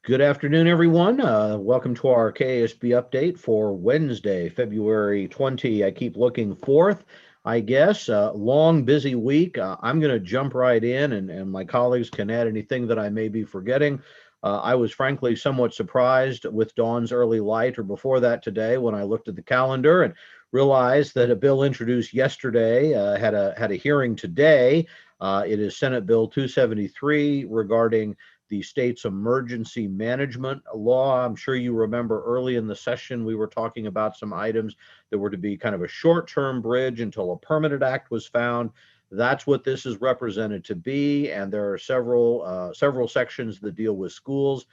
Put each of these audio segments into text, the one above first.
Good afternoon, everyone. Welcome to our KASB update for Wednesday, February 20. I keep looking forth, I guess. Long, busy week. I'm going to jump right in, and my colleagues can add anything that I may be forgetting. I was frankly somewhat surprised with dawn's early light, or before that today, when I looked at the calendar and realized that a bill introduced yesterday had a hearing today. It is Senate Bill 273 regarding the state's emergency management law. I'm sure you remember early in the session, we were talking about some items that were to be kind of a short-term bridge until a permanent act was found. That's what this is represented to be, and there are several sections that deal with schools.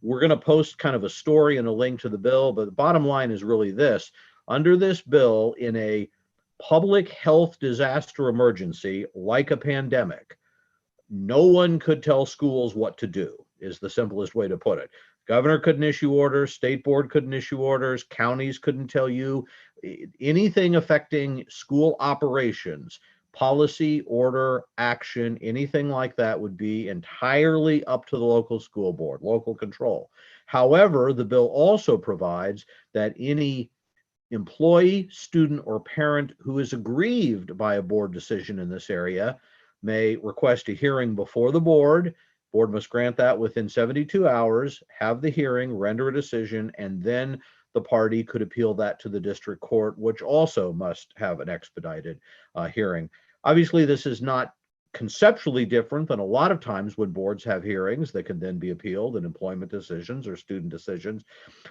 We're going to post kind of a story and a link to the bill, but the bottom line is really this. Under this bill, in a public health disaster emergency like a pandemic, no one could tell schools what to do, is the simplest way to put it. Governor couldn't issue orders, state board couldn't issue orders, counties couldn't tell you anything affecting school operations, policy, order, action, anything like that would be entirely up to the local school board, local control. However, the bill also provides that any employee, student, or parent who is aggrieved by a board decision in this area may request a hearing before the board. Board must grant that within 72 hours, have the hearing, render a decision, and then the party could appeal that to the district court, which also must have an expedited hearing. Obviously, this is not conceptually different than a lot of times when boards have hearings that can then be appealed in employment decisions or student decisions.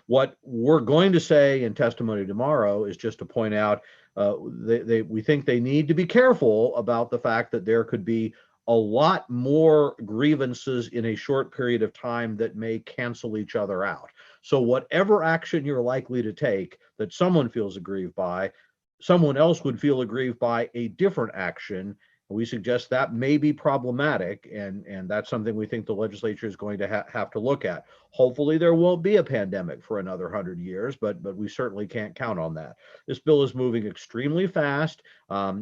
What we're going to say in testimony tomorrow is just to point out we think they need to be careful about the fact that there could be a lot more grievances in a short period of time that may cancel each other out. So whatever action you're likely to take that someone feels aggrieved by, someone else would feel aggrieved by a different action. We suggest that may be problematic, and that's something we think the legislature is going to have to look at. Hopefully there won't be a pandemic for another 100 years, but we certainly can't count on that. This bill is moving extremely fast.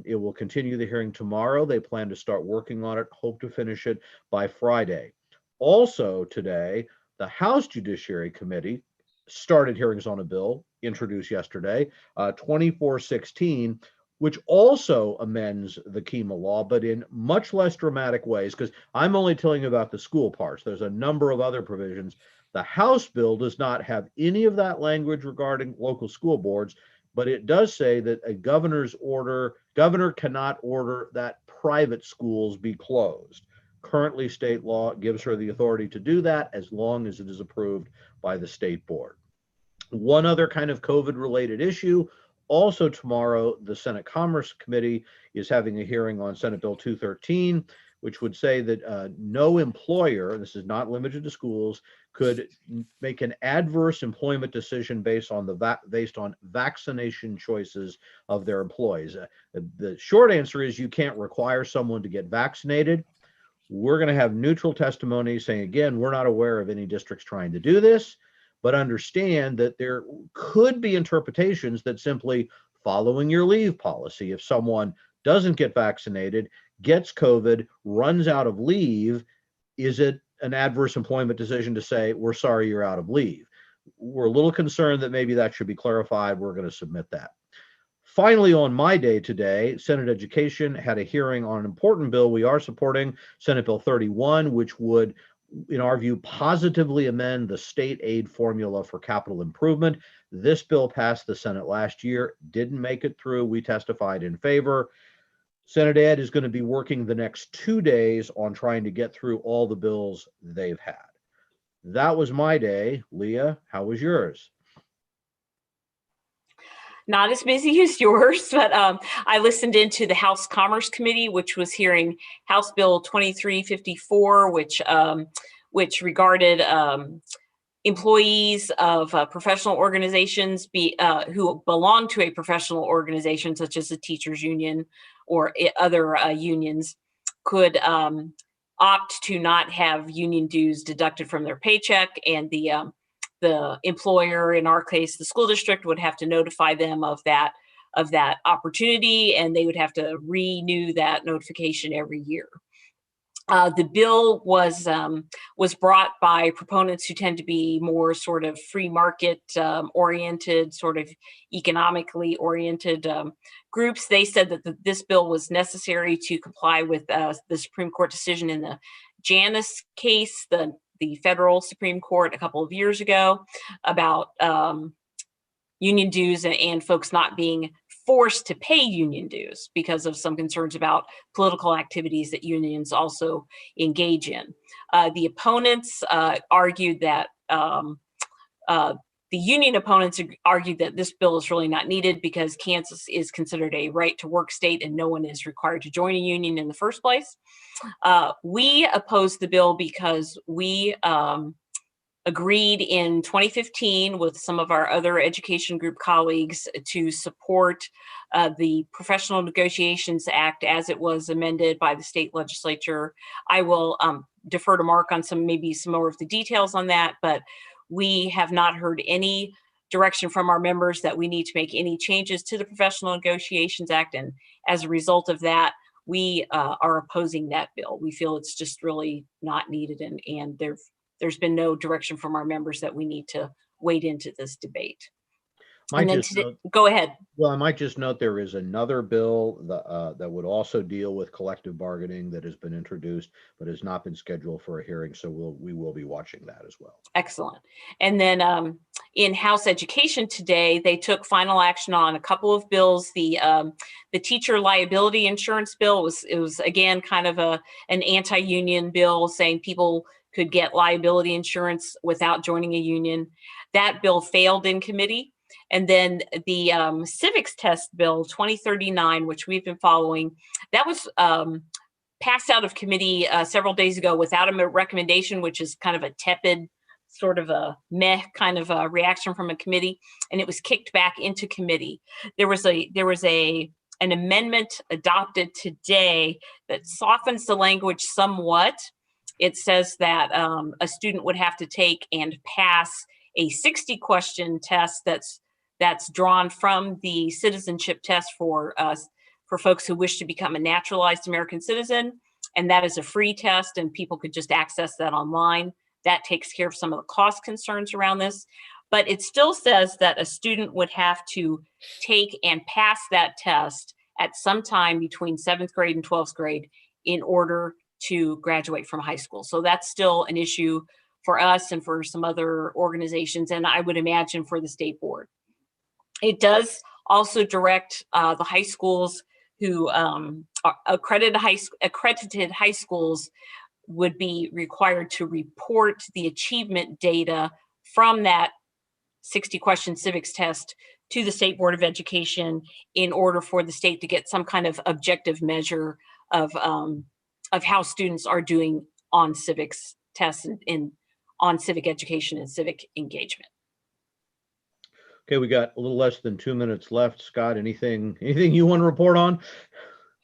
It will continue the hearing tomorrow. They plan to start working on it, hope to finish it by Friday. Also today, the House Judiciary Committee started hearings on a bill introduced yesterday, 2416, which also amends the KEMA law, but in much less dramatic ways, because I'm only telling you about the school parts. There's a number of other provisions. The House bill does not have any of that language regarding local school boards, but it does say that a governor cannot order that private schools be closed. Currently, state law gives her the authority to do that as long as it is approved by the state board. One other kind of COVID-related issue. Also tomorrow, the Senate Commerce Committee is having a hearing on Senate Bill 213, which would say that no employer, this is not limited to schools, could make an adverse employment decision based on vaccination choices of their employees. The short answer is you can't require someone to get vaccinated. We're going to have neutral testimony saying, again, we're not aware of any districts trying to do this, but understand that there could be interpretations that simply following your leave policy, if someone doesn't get vaccinated, gets COVID, runs out of leave, is it an adverse employment decision to say, we're sorry, you're out of leave? We're a little concerned that maybe that should be clarified. We're going to submit that. Finally, on my day today, Senate Education had a hearing on an important bill we are supporting, Senate Bill 31, which would, in our view, positively amend the state aid formula for capital improvement. This bill passed the Senate last year, didn't make it through. We testified in favor. Senate Ed is going to be working the next 2 days on trying to get through all the bills they've had. That was my day. Leah, how was yours? Not as busy as yours, but I listened into the House Commerce Committee, which was hearing House Bill 2354, which regarded employees of professional organizations who belong to a professional organization, such as the teachers union or other unions, could opt to not have union dues deducted from their paycheck, and the employer, in our case, the school district, would have to notify them of that opportunity, and they would have to renew that notification every year. The bill was brought by proponents who tend to be more sort of free market oriented, sort of economically oriented groups. They said that this bill was necessary to comply with the Supreme Court decision in the Janus case, the federal Supreme Court a couple of years ago, about union dues and folks not being forced to pay union dues because of some concerns about political activities that unions also engage in. The opponents argued that the union opponents argued that this bill is really not needed because Kansas is considered a right to work state and no one is required to join a union in the first place. We opposed the bill because we agreed in 2015 with some of our other education group colleagues to support the Professional Negotiations Act as it was amended by the state legislature. I will defer to Mark on maybe some more of the details on that, but we have not heard any direction from our members that we need to make any changes to the Professional Negotiations Act. And as a result of that, we are opposing that bill. We feel it's just really not needed, and there's been no direction from our members that we need to wade into this debate. Go ahead. Well, I might just note there is another bill that would also deal with collective bargaining that has been introduced, but has not been scheduled for a hearing. So we will be watching that as well. Excellent. And then in House Education today, they took final action on a couple of bills. The teacher liability insurance bill was again kind of an anti-union bill, saying people could get liability insurance without joining a union. That bill failed in committee. And then the Civics test bill 2039, which we've been following, that was passed out of committee several days ago without a recommendation, which is kind of a tepid, sort of a meh kind of a reaction from a committee, and it was kicked back into committee. There was an amendment adopted today that softens the language somewhat. It says that a student would have to take and pass a 60-question test that's drawn from the citizenship test for folks who wish to become a naturalized American citizen, and that is a free test, and people could just access that online. That takes care of some of the cost concerns around this, but it still says that a student would have to take and pass that test at some time between 7th grade and 12th grade in order to graduate from high school. So that's still an issue for us and for some other organizations, and I would imagine for the state board. It does also direct the high schools who are accredited high schools would be required to report the achievement data from that 60-question civics test to the State Board of Education in order for the state to get some kind of objective measure of how students are doing on civics tests and on civic education and civic engagement. Okay, we got a little less than 2 minutes left. Scott, anything you want to report on?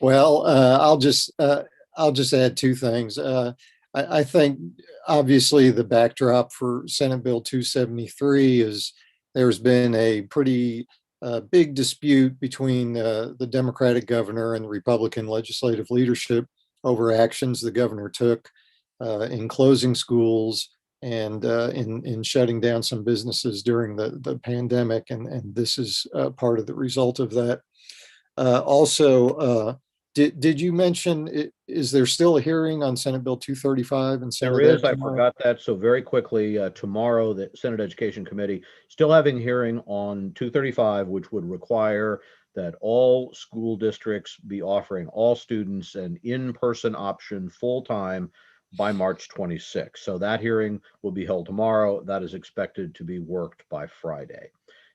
Well, I'll just add two things. I think obviously the backdrop for Senate Bill 273 is there's been a pretty big dispute between the Democratic governor and the Republican legislative leadership over actions the governor took in closing schools and in shutting down some businesses during the pandemic, and this is part of the result of that. Also, did you mention, is there still a hearing on Senate Bill 235? And there is. I forgot that. So very quickly, tomorrow, the Senate Education Committee still having a hearing on 235, which would require that all school districts be offering all students an in-person option full-time by March 26th. So that hearing will be held tomorrow. That is expected to be worked by Friday.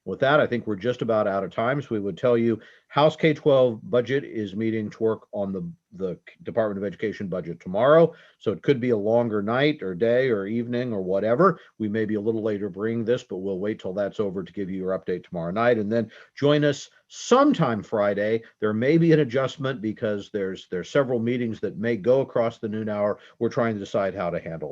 With that, I think we're just about out of time. So we would tell you House K-12 budget is meeting to work on the Department of Education budget tomorrow. So it could be a longer night or day or evening or whatever. We may be a little later bringing this, but we'll wait till that's over to give you your update tomorrow night. And then join us sometime Friday. There may be an adjustment because there's several meetings that may go across the noon hour. We're trying to decide how to handle